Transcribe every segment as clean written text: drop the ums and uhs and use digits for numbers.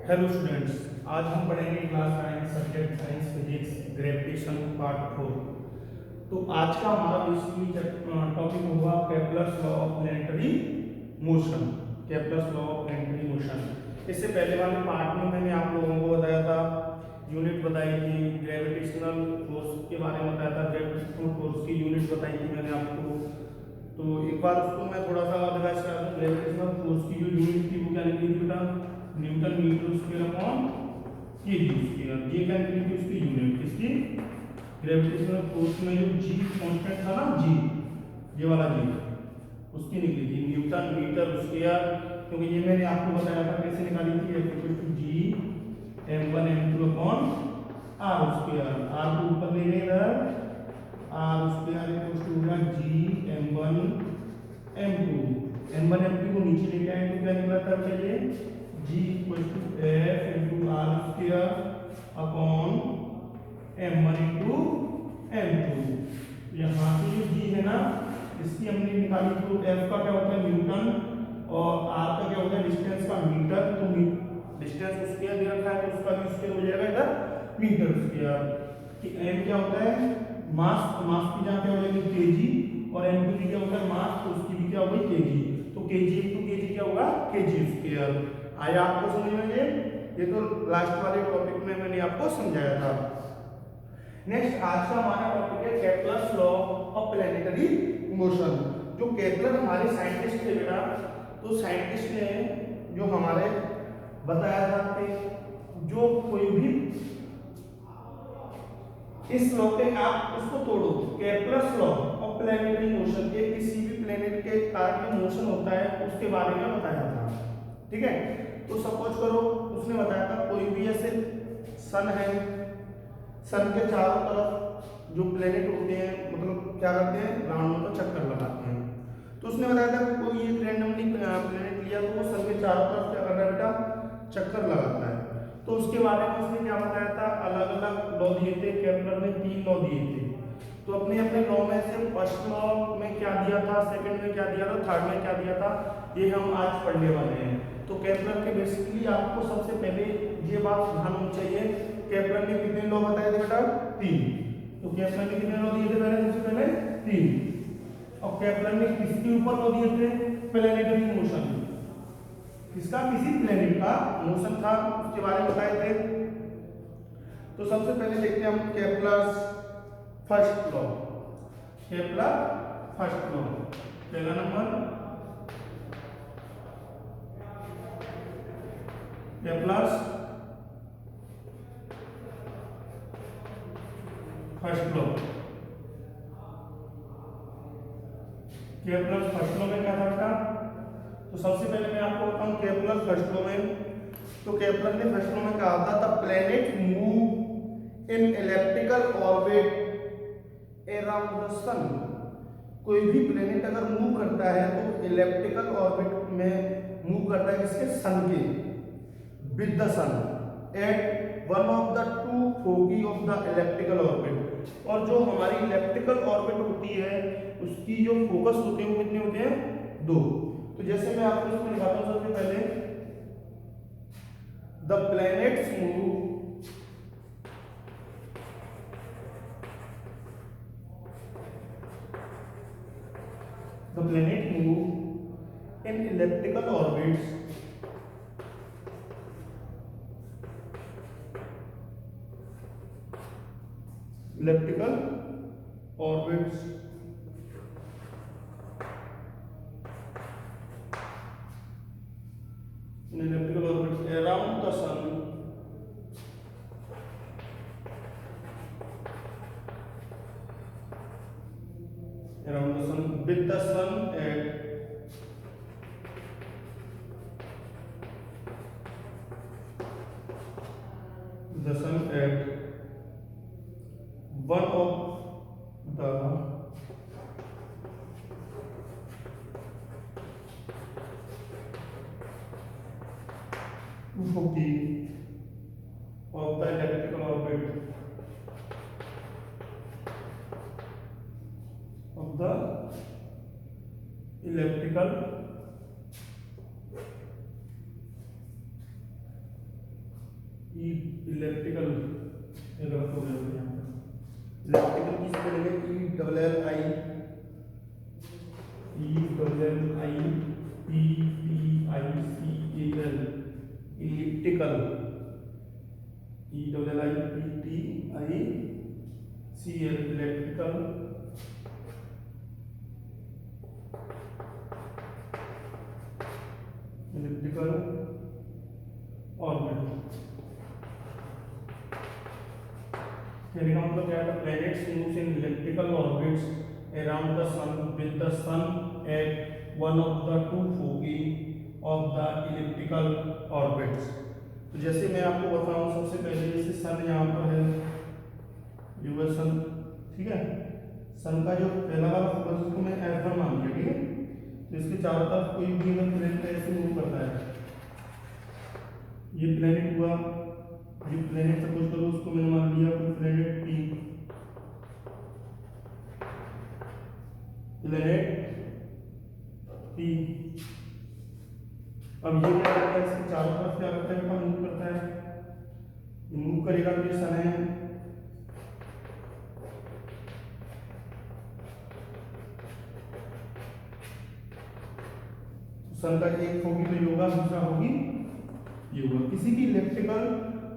Hello students, आज हम पढ़ेंगे class 9 subject science physics gravitation part 4। तो आज का हमारा बेसिकली टॉपिक होगा Kepler's law of planetary motion. Kepler's law of planetary motion. इससे पहले वाले पार्ट में मैंने आप लोगों को बताया था, यूनिट बताई थी, ग्रेविटेशनल फोर्स के बारे में बताया था, ग्रेविटेशनल फोर्स की यूनिट बताई थी मैंने आपको। तो एक बार उसको मैं थोड़ा सा रिवाइज करा दूं। ग्रेविटेशनल फोर्स की जो यूनिट थी वो क्या निकली थी बेटा? Newton metre square upon KG square. ये क्या निकली थी उसकी यूनिट? किसकी? ग्रेविटेशनल फोर्स में जो जी कांस्टेंट था ना, जी, ये वाला जी, उसकी निकली थी न्यूटन मीटर स्क्वायर। क्योंकि ये मैंने आपको बताया था कैसे निकाली थी, G m1 m2 upon R square. R को ऊपर ले गए इधर, आर स्क्वायर इक्वल टू होगा जी m1 m2। m1 m2 को नीचे लेके आए तो क्या निकला था चलिए, g equal to f into R square upon m1 into m2। यहाँ से जो g है ना, इसकी हमने निकाली, तो f का क्या होता है न्यूटन और r का क्या होता है डिस्टेंस का मीटर। तो डिस्टेंस स्क्वायर दे रखा है तो उसका भी स्क्वायर हो जाएगा इधर मीटर स्क्वायर। कि m क्या होता है मास, मास की जहाँ क्या हो जाएगी केजी, और m2 की क्या होता है मास, तो उसकी भी क्या होगी केजी। तो केजी इंटू केजी क्या होगा केजी स्क्वायर। आया आपको समझ में? ये तो लास्ट वाले टॉपिक में मैंने आपको समझाया था। नेक्स्ट आज का हमारा टॉपिक है Kepler's law of planetary motion. जो केप्लर हमारे साइंटिस्ट थे बेटा, तो साइंटिस्ट ने जो हमारे बताया था कि जो कोई भी इस लॉ पे आप उसको तोड़ो, Kepler's law of planetary motion के किसी भी प्लेनेट के कारण जो मोशन होता है उसके बारे में बताया था। ठीक है, तो सपोज करो उसने बताया था कोई भी ऐसे सन है, सन के चारों तरफ जो प्लेनेट होते हैं मतलब क्या करते हैं, राउंड में चक्कर लगाते हैं। तो उसने बताया था कि कोई एक रैंडमली प्लेनेट लिया तो वो सन के चारों तरफ क्या कर रहा है बेटा, चक्कर लगाता है। तो उसके बारे में उसने क्या बताया था, अलग अलग लॉ दिए थे। केप्लर ने 3 लॉ दिए थे। तो अपने अपने लॉ में से फर्स्ट लॉ में क्या दिया था, सेकंड में क्या दिया था, थर्ड में क्या दिया था, ये हम आज पढ़ने वाले हैं। तो केप्लर के बेसिकली आपको सबसे पहले ये बात ध्यान होनी चाहिए, केप्लर ने कितने लॉ बताए थे बेटा? 3। तो केप्लर ने कितने लॉ दिए थे पहले? सबसे पहले 3। और केप्लर ने किसके ऊपर लॉ दिए थे? Planetary motion. किसका? किसी प्लेनेट का मोशन था, उसके बारे में बताए थे। तो सबसे पहले देखते हैं हम Kepler's first law. Kepler first law, पहला नंबर Kepler's first law. Kepler's first law में क्या था? तो सबसे पहले मैं आपको बताऊं केप्लर फर्स्ट लॉ में, तो केप्लर ने फर्स्ट लॉ में कहा था the planet move in elliptical orbit around the sun. कोई भी प्लैनेट अगर मूव करता है तो इलिप्टिकल ऑर्बिट में मूव करता है किसके? सन के, with the sun at one of the two foci of the elliptical orbit. और जो हमारी इलिप्टिकल ऑर्बिट होती है उसकी जो फोकस होते हैं वो कितने होते हैं? 2। तो जैसे मैं आपको इसमें दिखाता हूं, सबसे पहले the planets move in elliptical orbits around the sun with the sun at one of the foci of the elliptical orbit of the elliptical E electrical, ये गलत हो गया यहाँ पर। इलेक्ट्रिकल किस पढ़ेंगे? E double L I, E double L I P P I C A L, electrical, E double L I P T I C L, electrical electrical orbit. कहने का मतलब क्या है? Planets moves in electrical orbits around the sun with the sun at one of the two foci of the elliptical orbits. तो जैसे मैं आपको बताऊं, सबसे पहले जैसे सन यहाँ पर है, ये सन, ठीक है। सन का जो पहला वाला फोकस उसको मैं F1 मान लिया, ठीक है। तो इसके चारों तरफ कोई भी अगर प्लेनेट ऐसे मूव करता है, ये प्लेनेट हुआ, ये प्लेनेट सपोज करो उसको मैंने मान लिया कोई प्लेनेट P, प्लेनेट P। अब ये क्या करता है? इसके चारों तरफ क्या करता है? मूव करता है, मूव करेगा तो ये सन है, सन का एक फोकी तो ये होगा, दूसरा होगी ये होगा। किसी भी इलेक्ट्रिकल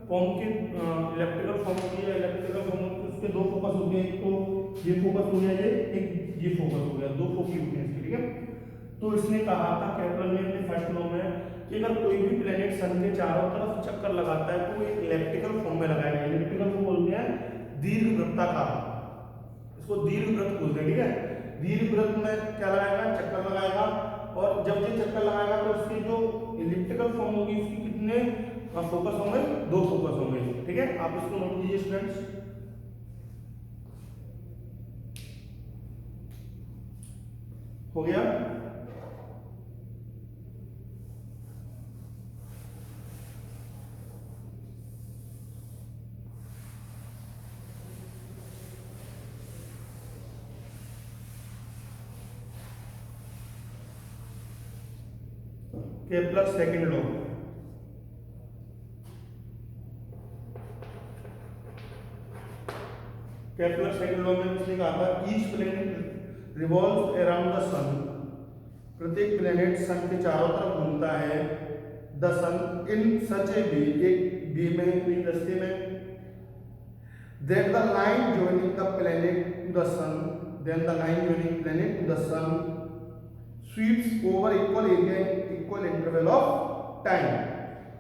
फॉर्म के इलेक्ट्रिकल फॉर्म होगी या इलेक्ट्रिकल फॉर्म होगी, उसके दो फोकस हो गए, एक तो ये फोकस हो गया, ये फोकस हो गया, दो फोकी होते हैं इसके, ठीक है। तो इसने कहा था केपलर ने अपने फर्स्ट लॉ में कि अगर कोई भी प्लेनेट सन के चारों तरफ चक्कर लगाता है तो वो एक इलेक्ट्रिकल फॉर्म में लगाएगा। इलेक्ट्रिकल को बोलते हैं दीर्घवृत्ताकार, इसको दीर्घवृत्त बोलते हैं, ठीक है। दीर्घवृत्त में क्या लगाएगा? चक्कर लगाएगा, और जब ये चक्कर लगाएगा तो उसकी जो इलेक्ट्रिकल फॉर्म होगी उसकी कितने फोकस होंगे? दो फोकस होंगे, ठीक है। आप इसको नोट कीजिए स्टूडेंट्स। हो गया? Kepler second law, Kepler second law में उसने कहा था each planet revolves around the sun, प्रत्येक प्लैनेट सन के चारों तरफ घूमता है। द सन इन सच ए वे, एक वे में, एक रास्ते में, that the line joining the planet to the sun, then the line joining planet to the sun sweeps over equal area in equal interval of time.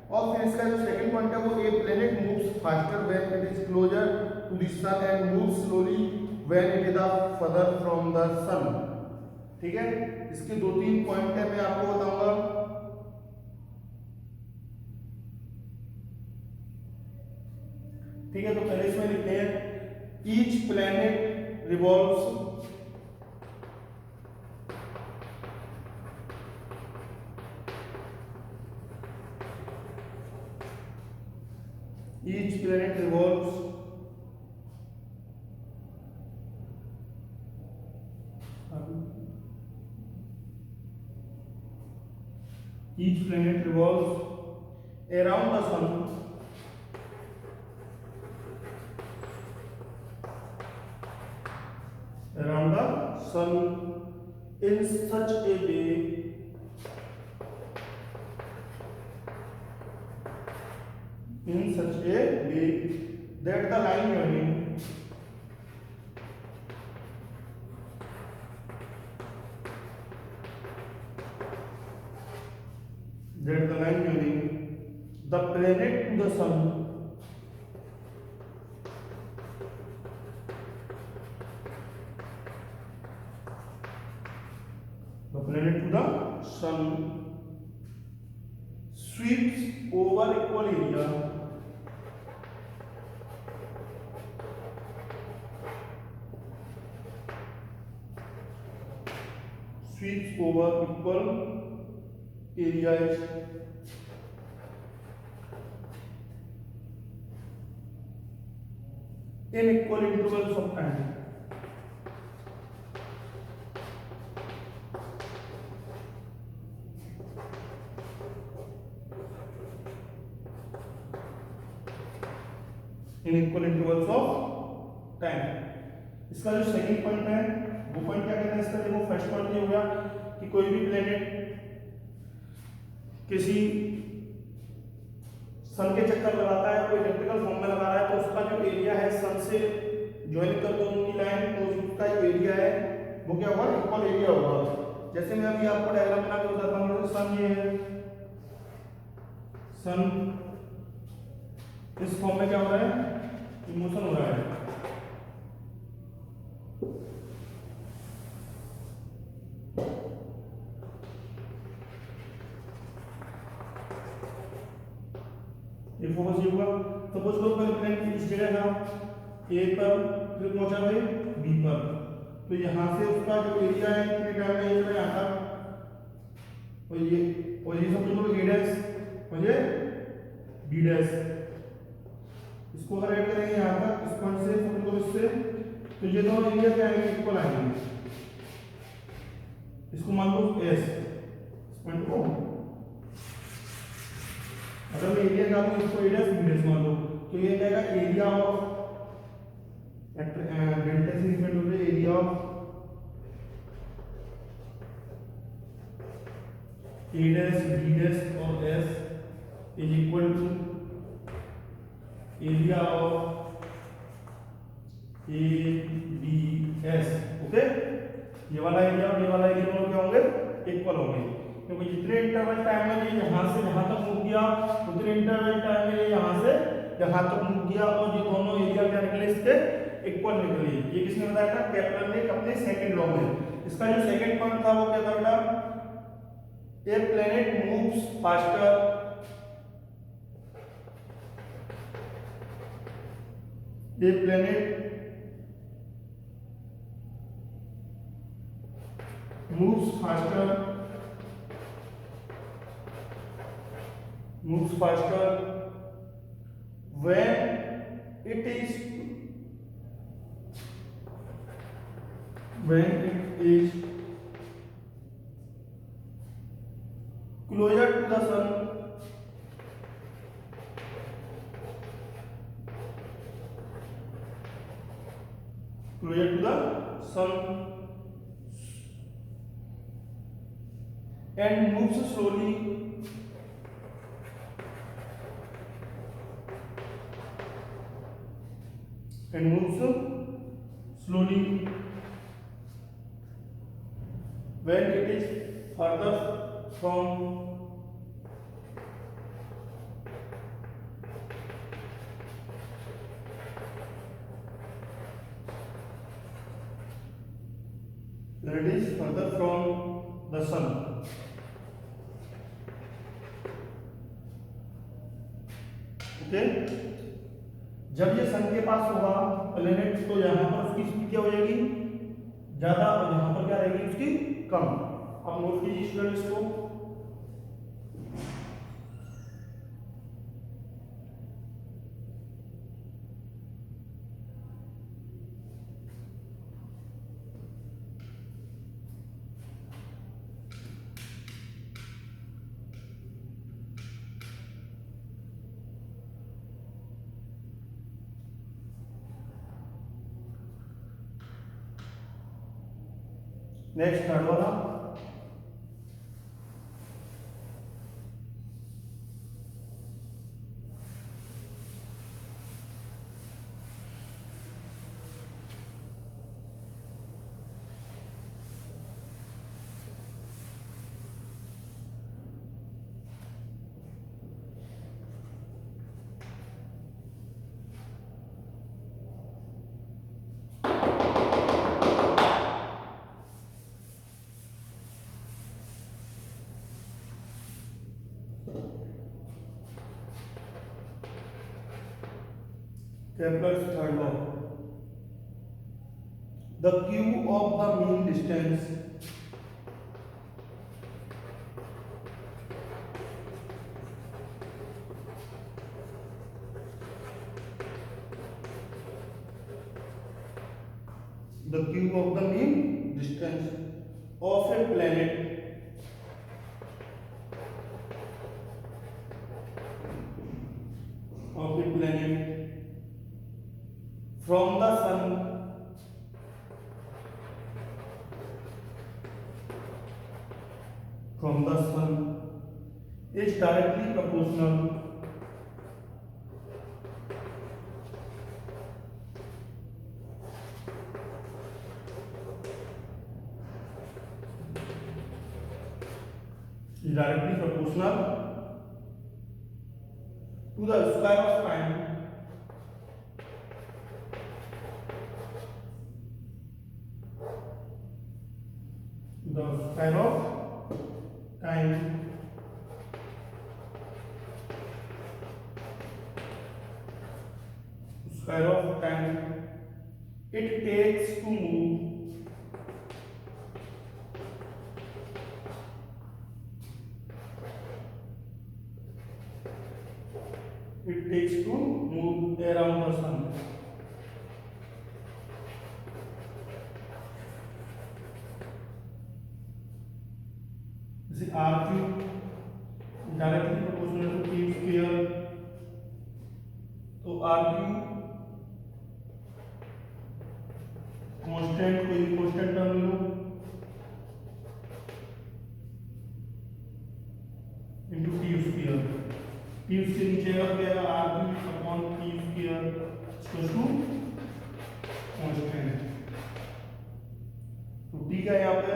और फिर इसका जो सेकंड पॉइंट है वो, a planet moves faster when it is closer to the sun and moves slowly when it is further from the sun, ठीक है। इसके दो तीन पॉइंट है, मैं आपको बताऊंगा। ठीक है, तो पहले इसमें लिखते हैं each planet revolves each planet revolves each planet revolves around the sun in such a way that the line joining the planet to the sun sweeps over equal area areas in equal intervals of time. In equal intervals of time. इसका जो second point है वो point क्या कहता है इसका, देखो first point ये हो गया कि कोई भी प्लेनेट किसी सन के चक्कर लगाता है, कोई इलेक्ट्रिकल फॉर्म में लगा रहा है, तो उसका जो एरिया है सन से ज्वाइन कर दो उनकी लाइन, तो उसका जो एरिया है वो क्या होगा, इक्वल एरिया होगा। जैसे मैं अभी आपको डायग्राम बना के बताता हूँ, सन ये है, सन इस फॉर्म में क्या हो रहा है, इमोशन हो रहा है। ये फोकस ये हुआ, सपोज करो कोई प्लेन इस जगह था ए पर, फिर पहुंचा है बी पर, तो यहाँ से उसका जो एरिया है कितने टाइम में ये यहाँ तक, और ये समझ लो ए डैश और ये बी डैश, इसको अगर ऐड करेंगे यहाँ तक इस पॉइंट से समझ लो इससे, तो ये दोनों एरिया क्या आएंगे, इक्वल आएंगे। इसको मान लो एस, इस पॉइंट को अगर मैं एरिया का दूं इसको एरिया बी मान लो, तो ये जाएगा एरिया ऑफ डेल्टा से डिफाइन होता है area of A dash B dash और S is equal to area of A B S. Okay, ये वाला एरिया और ये वाला एरिया दोनों क्या होंगे, इक्वल होंगे, क्योंकि जितने इंटरवल टाइम में ये यहाँ से यहाँ तक मूव किया उतने इंटरवल टाइम में ये यहाँ से यहाँ तक मूव किया, और ये दोनों एरिया क्या निकले इसके, इक्वल निकले। ये किसने बताया था, केपलर ने अपने सेकंड लॉ में। इसका जो सेकंड पॉइंट था वो क्या था बेटा, a planet moves faster a planet moves faster when it is closer to the sun and moves slowly when it is further from the sun। Okay, जब ये सन के पास होगा प्लेनेट, तो यहाँ पर उसकी स्पीड क्या हो जाएगी, ज्यादा, और यहाँ पर क्या रहेगी उसकी कम। अब नोट कीजिए स्टूडेंट इसको, नेक्स्ट थर्ड वाला, Kepler's third law, the q of the mean distance of a planet from the sun is directly proportional to the square of time square of time it takes to move around the sun. This is r cube directly proportional to t square. तो r cube constant, कोई constant term लो into T square. T उसके नीचे आ गया r cube upon T square equal to constant. तो t का यहाँ पे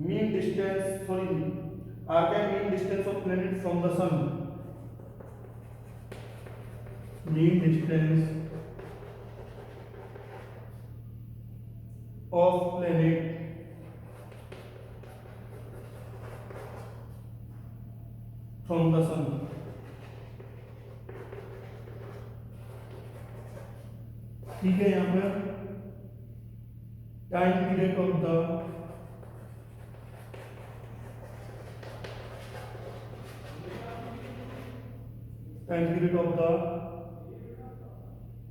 मीन डिस्टेंस, सॉरी r का mean distance of planet from the sun, mean distance of planet from the sun। ठीक है, यहाँ पर time period of the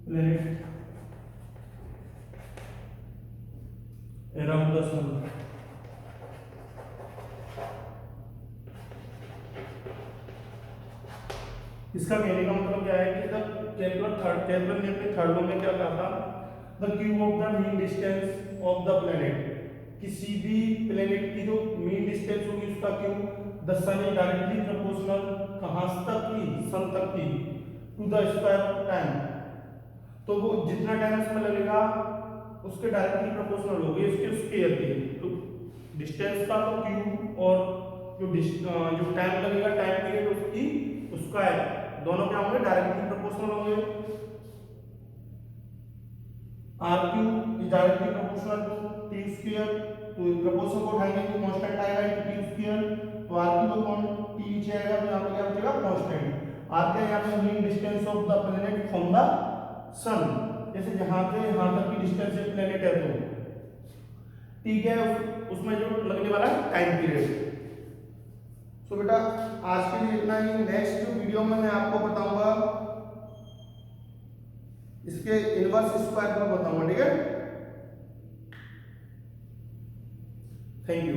planet around the sun। इसका कहने का मतलब क्या है कि केपलर ने अपने थर्ड लॉ में क्या कहा था, the cube of the mean distance of the planet, किसी भी प्लेनेट की जो मीन डिस्टेंस होगी उसका cube the sun is directly proportional कहां तक की, सन तक की, to the square of time. तो वो जितना टाइम उसमें लगेगा उसके डायरेक्टली प्रोपोर्शनल होगी इसके स्क्वायर के। तो डिस्टेंस का तो क्यूब और जो टाइम लगेगा, टाइम पीरियड उसकी स्क्वायर, दोनों क्या होंगे, डायरेक्टली प्रोपोर्शनल होंगे। R cube is directly proportional to T square, तो प्रोपोर्शन को उठाएंगे तो कांस्टेंट आएगा इनटू टी स्क्वायर। तो आर क्यूब अपॉन टी नीचे आएगा तो यहाँ पे क्या बचेगा, कांस्टेंट। आर का यहाँ पे mean distance of the planet from the sun, जैसे यहाँ से यहाँ तक की डिस्टेंस है प्लेनेट है तो ठीक है, उसमें जो लगने वाला है टाइम पीरियड। सो बेटा आज के लिए इतना ही। नेक्स्ट वीडियो में मैं आपको बताऊंगा इसके इनवर्स स्क्वायर को बताऊंगा, ठीक है। Thank you.